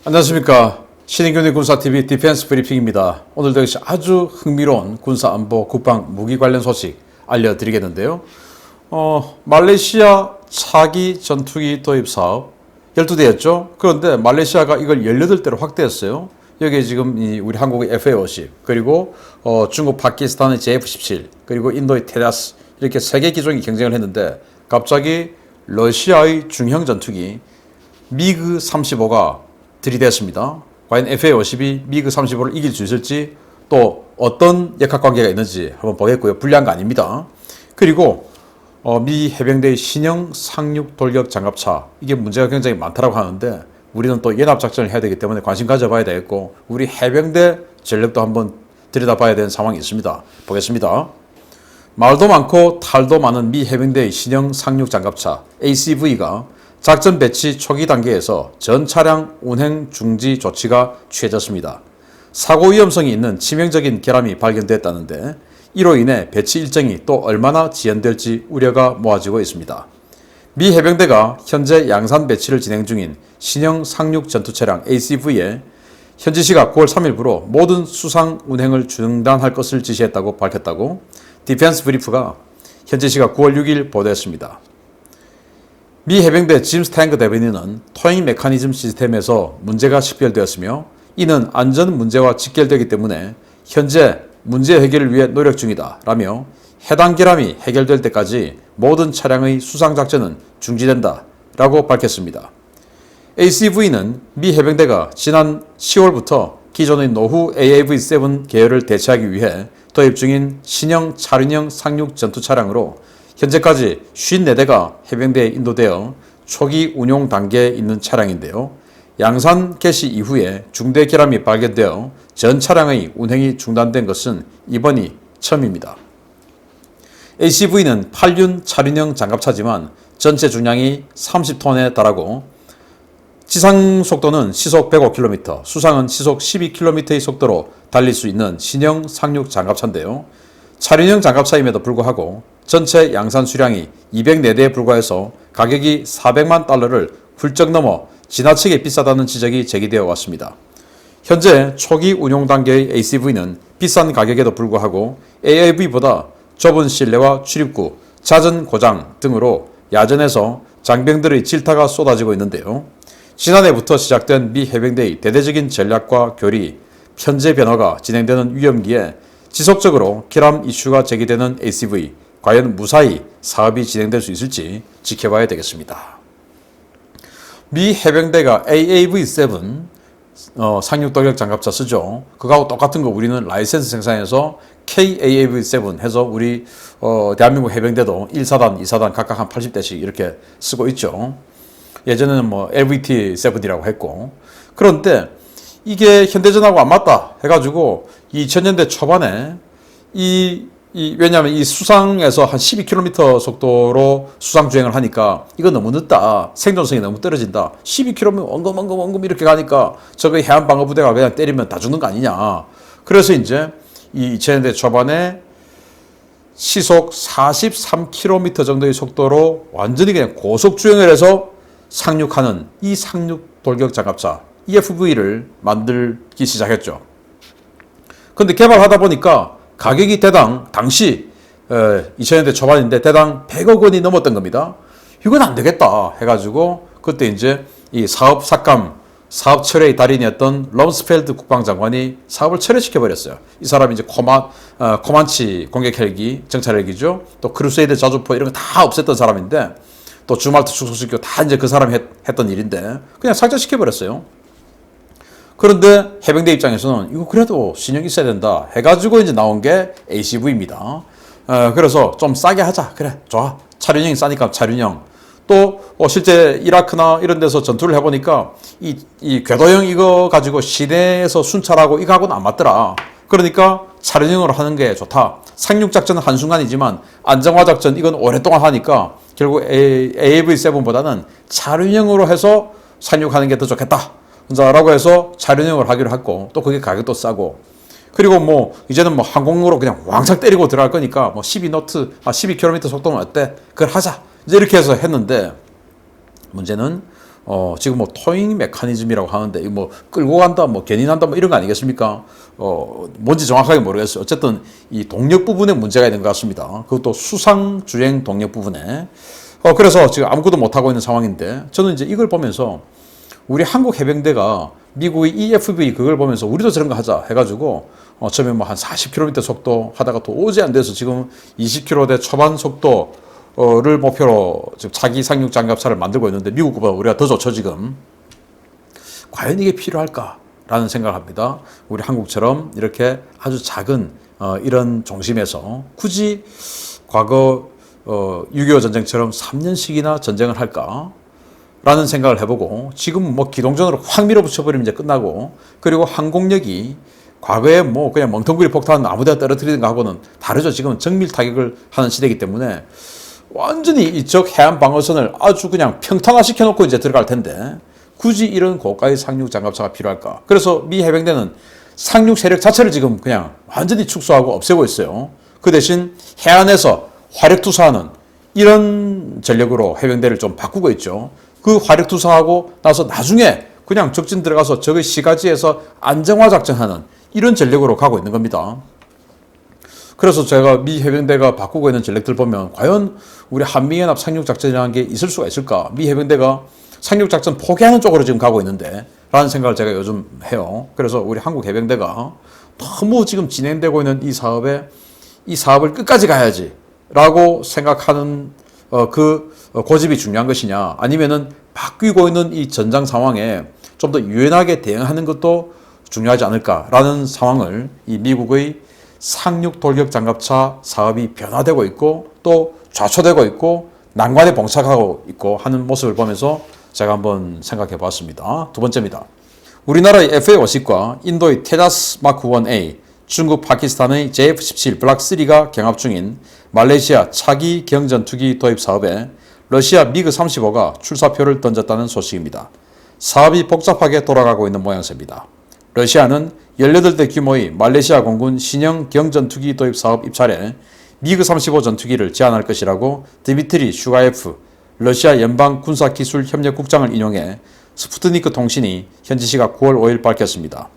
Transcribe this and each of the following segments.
안녕하십니까. 신인균의 군사TV 디펜스 브리핑입니다. 오늘도 역시 아주 흥미로운 군사안보 국방 무기 관련 소식 알려드리겠는데요. 말레이시아 차기 전투기 도입 사업 12대였죠. 그런데 말레이시아가 이걸 18대로 확대했어요. 여기에 지금 우리 한국의 FA-50 그리고 중국 파키스탄의 JF-17 그리고 인도의 테라스 이렇게 3개 기종이 경쟁을 했는데 갑자기 러시아의 중형 전투기 미그 35가 들이댔습니다. 과연 FA-50이 미그 35를 이길 수 있을지 또 어떤 역학관계가 있는지 한번 보겠고요. 불리한 거 아닙니다. 그리고 미 해병대의 신형 상륙 돌격 장갑차 이게 문제가 굉장히 많다고 하는데 우리는 또 연합작전을 해야 되기 때문에 관심 가져봐야 되겠고 우리 해병대 전력도 한번 들여다봐야 되는 상황이 있습니다. 보겠습니다. 말도 많고 탈도 많은 미 해병대의 신형 상륙 장갑차 ACV가 작전 배치 초기 단계에서 전 차량 운행 중지 조치가 취해졌습니다. 사고 위험성이 있는 치명적인 결함이 발견됐다는데 이로 인해 배치 일정이 또 얼마나 지연될지 우려가 모아지고 있습니다. 미 해병대가 현재 양산 배치를 진행 중인 신형 상륙 전투 차량 ACV에 현지 시각 9월 3일부로 모든 수상 운행을 중단할 것을 지시했다고 밝혔다고 디펜스 브리프가 현지 시각 9월 6일 보도했습니다. 미 해병대 짐스 탱크 대변인은 토잉 메커니즘 시스템에서 문제가 식별되었으며 이는 안전 문제와 직결되기 때문에 현재 문제 해결을 위해 노력 중이다 라며 해당 결함이 해결될 때까지 모든 차량의 수상작전은 중지된다 라고 밝혔습니다. ACV는 미 해병대가 지난 10월부터 기존의 노후 AAV-7 계열을 대체하기 위해 도입 중인 신형 차륜형 상륙 전투 차량으로 현재까지 54대가 해병대에 인도되어 초기 운용 단계에 있는 차량인데요. 양산 개시 이후에 중대 결함이 발견되어 전 차량의 운행이 중단된 것은 이번이 처음입니다. ACV는 8륜 차륜형 장갑차지만 전체 중량이 30톤에 달하고 지상 속도는 시속 105km, 수상은 시속 12km의 속도로 달릴 수 있는 신형 상륙 장갑차인데요. 차륜형 장갑차임에도 불구하고 전체 양산 수량이 204대에 불과해서 가격이 400만 달러를 훌쩍 넘어 지나치게 비싸다는 지적이 제기되어 왔습니다. 현재 초기 운용 단계의 ACV는 비싼 가격에도 불구하고 AAV보다 좁은 실내와 출입구, 잦은 고장 등으로 야전에서 장병들의 질타가 쏟아지고 있는데요. 지난해부터 시작된 미 해병대의 대대적인 전략과 교리, 편제 변화가 진행되는 위험기에 지속적으로 결함 이슈가 제기되는 ACV, 과연 무사히 사업이 진행될 수 있을지 지켜봐야 되겠습니다. 미 해병대가 AAV-7 상륙 돌격 장갑차 쓰죠. 그거하고 똑같은 거 우리는 라이센스 생산해서 KAAV-7 해서 우리 대한민국 해병대도 1사단, 2사단 각각 한 80대씩 이렇게 쓰고 있죠. 예전에는 뭐 LVT-7이라고 했고 그런데 이게 현대전하고 안 맞다 해가지고 2000년대 초반에 왜냐하면 이 수상에서 한 12km 속도로 수상 주행을 하니까 이거 너무 늦다. 생존성이 너무 떨어진다. 12km면 엉금엉금 이렇게 가니까 저거 해안방어부대가 그냥 때리면 다 죽는 거 아니냐. 그래서 이제 이 2000년대 초반에 시속 43km 정도의 속도로 완전히 그냥 고속 주행을 해서 상륙하는 이 상륙 돌격 장갑차 EFV를 만들기 시작했죠. 근데 개발하다 보니까 가격이 대당 당시 2000년대 초반인데 대당 100억 원이 넘었던 겁니다. 이건 안 되겠다 해가지고 그때 이제 이 사업 삭감, 사업 철회의 달인이었던 럼스펠드 국방장관이 사업을 철회시켜 버렸어요. 이 사람이 이제 코만치 공격 헬기, 정찰 헬기죠. 또 크루세이드 자주포 이런 거 다 없앴던 사람인데 또 주말트 축소시키고 다 이제 그 사람이 했던 일인데 그냥 삭제시켜 버렸어요. 그런데 해병대 입장에서는 이거 그래도 신형 있어야 된다 해가지고 이제 나온 게 ACV입니다. 그래서 좀 싸게 하자. 그래, 좋아. 차륜형이 싸니까 차륜형. 또 실제 이라크나 이런 데서 전투를 해보니까 이 궤도형 이거 가지고 시내에서 순찰하고 이거하고는 안 맞더라. 그러니까 차륜형으로 하는 게 좋다. 상륙작전은 한순간이지만 안정화작전 이건 오랫동안 하니까 결국 AAV-7보다는 차륜형으로 해서 상륙하는 게 더 좋겠다. 라고 해서 차륜형을 하기로 했고 또 그게 가격도 싸고 그리고 뭐 이제는 뭐 항공으로 그냥 왕창 때리고 들어갈 거니까 뭐 12km 속도는 어때? 그걸 하자. 이제 이렇게 해서 했는데 문제는 지금 뭐 토잉 메커니즘이라고 하는데 이거 뭐 끌고 간다, 뭐 견인한다, 뭐 이런 거 아니겠습니까? 뭔지 정확하게 모르겠어요. 어쨌든 이 동력 부분에 문제가 있는 것 같습니다. 그것도 수상 주행 동력 부분에. 그래서 지금 아무것도 못 하고 있는 상황인데 저는 이제 이걸 보면서 우리 한국 해병대가 미국의 EFV 그걸 보면서 우리도 저런 거 하자 해가지고 처음에 뭐 한 40km 속도 하다가 도저히 안 돼서 지금 20km대 초반 속도를 목표로 지금 차기 상륙 장갑차를 만들고 있는데 미국보다 우리가 더 좋죠 지금. 과연 이게 필요할까라는 생각을 합니다. 우리 한국처럼 이렇게 아주 작은 이런 중심에서 굳이 과거 6.25 전쟁처럼 3년씩이나 전쟁을 할까? 라는 생각을 해보고 지금 뭐 기동전으로 확 밀어붙여버리면 이제 끝나고 그리고 항공력이 과거에 뭐 그냥 멍텅구리 폭탄 아무데나 떨어뜨리는 거하고는 다르죠. 지금은 정밀 타격을 하는 시대이기 때문에 완전히 이쪽 해안 방어선을 아주 그냥 평탄화 시켜놓고 이제 들어갈 텐데 굳이 이런 고가의 상륙 장갑차가 필요할까? 그래서 미 해병대는 상륙 세력 자체를 지금 그냥 완전히 축소하고 없애고 있어요. 그 대신 해안에서 화력 투사하는 이런 전력으로 해병대를 좀 바꾸고 있죠. 그 화력 투사하고 나서 나중에 그냥 적진 들어가서 적의 시가지에서 안정화 작전하는 이런 전력으로 가고 있는 겁니다. 그래서 제가 미 해병대가 바꾸고 있는 전력들 보면 과연 우리 한미연합 상륙작전이라는 게 있을 수가 있을까? 미 해병대가 상륙작전 포기하는 쪽으로 지금 가고 있는데 라는 생각을 제가 요즘 해요. 그래서 우리 한국 해병대가 너무 지금 진행되고 있는 이 사업을 끝까지 가야지 라고 생각하는 그 고집이 중요한 것이냐 아니면은 바뀌고 있는 이 전장 상황에 좀 더 유연하게 대응하는 것도 중요하지 않을까라는 상황을 이 미국의 상륙 돌격 장갑차 사업이 변화되고 있고 또 좌초되고 있고 난관에 봉착하고 있고 하는 모습을 보면서 제가 한번 생각해 봤습니다. 두 번째입니다. 우리나라의 FA-50과 인도의 테자스 마크 1A, 중국 파키스탄의 JF-17 블락 3가 경합 중인 말레이시아 차기 경전투기 도입 사업에 러시아 미그 35가 출사표를 던졌다는 소식입니다. 사업이 복잡하게 돌아가고 있는 모양새입니다. 러시아는 18대 규모의 말레이시아 공군 신형 경전투기 도입 사업 입찰에 미그 35 전투기를 제안할 것이라고 드미트리 슈가예프 러시아 연방군사기술협력국장을 인용해 스푸트니크 통신이 현지 시각 9월 5일 밝혔습니다.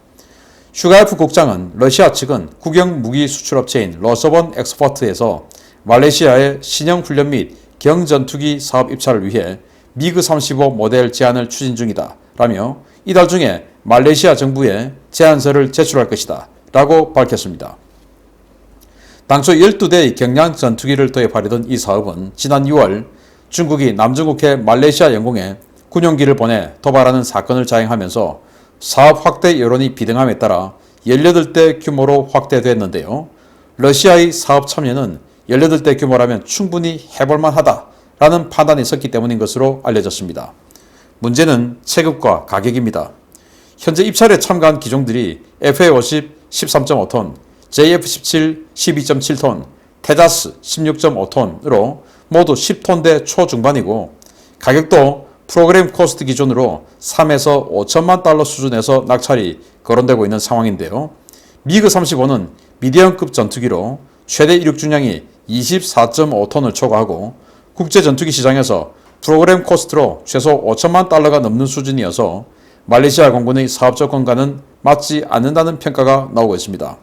슈가예프 국장은 러시아 측은 국영 무기 수출업체인 러서번 엑스포트에서 말레이시아의 신형 훈련 및 경전투기 사업 입찰을 위해 미그 35 모델 제안을 추진 중이다 라며 이달 중에 말레이시아 정부에 제안서를 제출할 것이다 라고 밝혔습니다. 당초 12대의 경량 전투기를 도입하려던 이 사업은 지난 6월 중국이 남중국해 말레이시아 영공에 군용기를 보내 도발하는 사건을 자행하면서 사업 확대 여론이 비등함에 따라 18대 규모로 확대됐는데요. 러시아의 사업 참여는 18대 규모라면 충분히 해볼만 하다라는 판단이 섰기 때문인 것으로 알려졌습니다. 문제는 체급과 가격입니다. 현재 입찰에 참가한 기종들이 FA-50 13.5톤, JF-17 12.7톤, 테자스 16.5톤으로 모두 10톤대 초중반이고 가격도 프로그램 코스트 기준으로 3에서 5천만 달러 수준에서 낙찰이 거론되고 있는 상황인데요. 미그 35는 미디엄급 전투기로 최대 이륙 중량이 24.5톤을 초과하고 국제 전투기 시장에서 프로그램 코스트로 최소 5천만 달러가 넘는 수준이어서 말레이시아 공군의 사업 조건과는 맞지 않는다는 평가가 나오고 있습니다.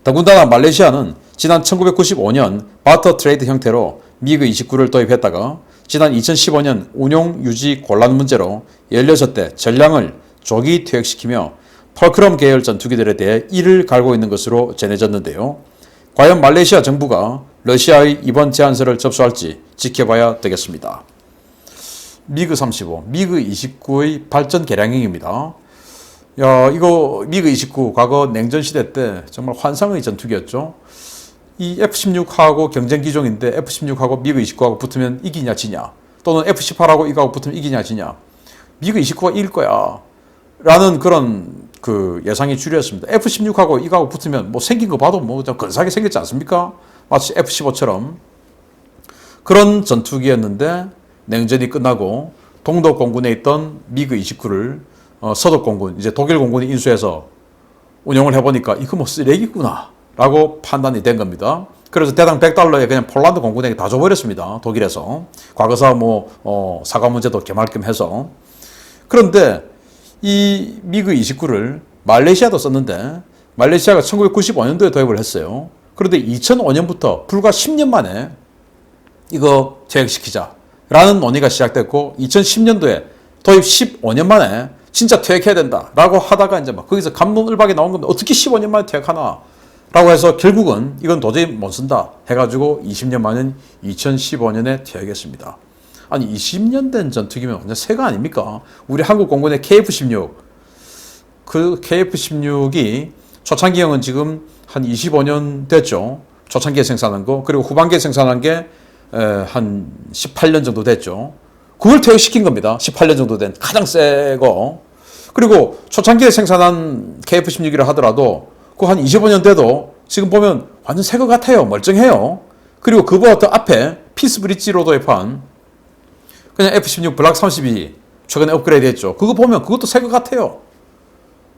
더군다나 말레이시아는 지난 1995년 바터 트레이드 형태로 미그 29를 도입했다가 지난 2015년 운용 유지 곤란 문제로 16대 전량을 조기 퇴역시키며 펄크럼 계열 전투기들에 대해 이를 갈고 있는 것으로 전해졌는데요. 과연 말레이시아 정부가 러시아의 이번 제안서를 접수할지 지켜봐야 되겠습니다. 미그 35, 미그 29의 발전 개량형입니다. 이거 미그 29 과거 냉전 시대 때 정말 환상의 전투기였죠. 이 F-16하고 경쟁 기종인데 F-16하고 미그 29하고 붙으면 이기냐 지냐 또는 F-18하고 이거하고 붙으면 이기냐 지냐 미그 29가 이길 거야 라는 그런 예상이 주류였습니다. F-16하고 이거하고 붙으면 뭐 생긴 거 봐도 뭐 좀 근사하게 생겼지 않습니까? 마치 F-15처럼 그런 전투기였는데 냉전이 끝나고 동독 공군에 있던 미그 29를 서독 공군 이제 독일 공군이 인수해서 운영을 해보니까 이거 뭐 쓰레기구나 라고 판단이 된 겁니다. 그래서 대당 100달러에 그냥 폴란드 공군에게 다 줘버렸습니다. 독일에서. 과거사 사과 문제도 개말끔해서. 그런데 이 미그 29를 말레이시아도 썼는데 말레이시아가 1995년도에 도입을 했어요. 그런데 2005년부터 불과 10년 만에 이거 퇴역시키자라는 논의가 시작됐고 2010년도에 도입 15년 만에 진짜 퇴역해야 된다라고 하다가 이제 막 거기서 갑론을박이 나온 건데 어떻게 15년 만에 퇴역하나 라고 해서 결국은 이건 도저히 못 쓴다 해가지고 20년 만인 2015년에 퇴역했습니다. 아니 20년 된 전투기면 완전 새가 아닙니까? 우리 한국 공군의 KF-16 그 KF-16이 초창기형은 지금 한 25년 됐죠. 초창기에 생산한 거. 그리고 후반기에 생산한 게 한 18년 정도 됐죠. 그걸 퇴역시킨 겁니다. 18년 정도 된 가장 새 거. 그리고 초창기에 생산한 KF-16이라 하더라도 그 한 25년 돼도 지금 보면 완전 새 거 같아요. 멀쩡해요. 그리고 그보다 더 앞에 피스 브릿지로 도입한 그냥 F-16 블락 32 최근에 업그레이드 했죠. 그거 보면 그것도 새 거 같아요.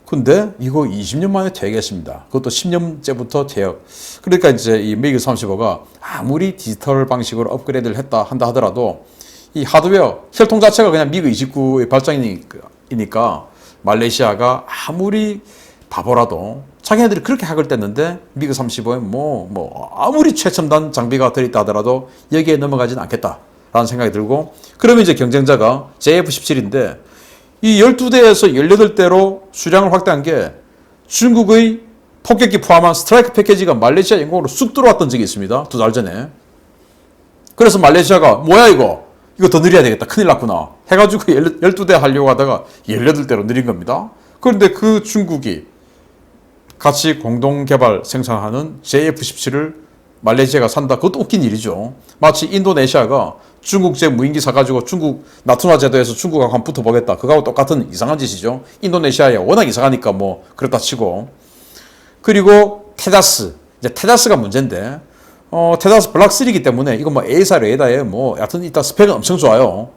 근데 이거 20년 만에 퇴역했습니다. 그것도 10년째부터 퇴역. 그러니까 이제 이 미그 35가 아무리 디지털 방식으로 업그레이드를 한다 하더라도 이 하드웨어 혈통 자체가 그냥 미그 29의 발전이니까 말레이시아가 아무리 바보라도 자기네들이 그렇게 학을 뗐는데 미그 35에 아무리 최첨단 장비가 들어있다 하더라도 여기에 넘어가지는 않겠다라는 생각이 들고 그러면 이제 경쟁자가 JF-17인데 이 12대에서 18대로 수량을 확대한 게 중국의 폭격기 포함한 스트라이크 패키지가 말레이시아 영공으로 쑥 들어왔던 적이 있습니다. 2달 전에. 그래서 말레이시아가 뭐야 이거 더 느려야 되겠다. 큰일 났구나. 해가지고 12대 하려고 하다가 18대로 느린 겁니다. 그런데 그 중국이 같이 공동 개발 생산하는 JF-17을 말레이시아가 산다. 그것도 웃긴 일이죠. 마치 인도네시아가 중국제 무인기 사가지고 중국 나투나 제도에서 중국하고 한번 붙어보겠다. 그거하고 똑같은 이상한 짓이죠. 인도네시아에 워낙 이상하니까 그렇다 치고. 그리고 테다스. 이제 테다스가 문제인데, 테다스 블락 3이기 때문에 이거 A사 레이더에 여하튼 이따 스펙은 엄청 좋아요.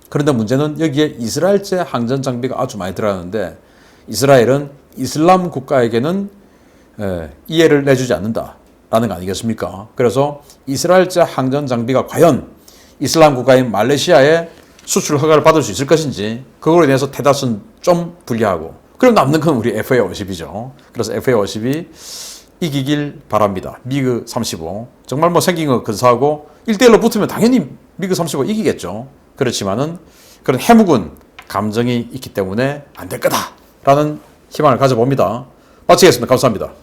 그런데 문제는 여기에 이스라엘제 항전 장비가 아주 많이 들어가는데 이스라엘은 이슬람 국가에게는 이해를 내주지 않는다라는 거 아니겠습니까? 그래서 이스라엘제 항전 장비가 과연 이슬람 국가인 말레이시아에 수출 허가를 받을 수 있을 것인지 그거로 인해서 테다스는 좀 불리하고 그럼 남는 건 우리 FA-50이죠. 그래서 FA-50이 이기길 바랍니다. 미그 35 정말 생긴 거 근사하고 1대1로 붙으면 당연히 미그 35 이기겠죠. 그렇지만은 그런 해묵은 감정이 있기 때문에 안 될 거다라는 희망을 가져봅니다. 마치겠습니다. 감사합니다.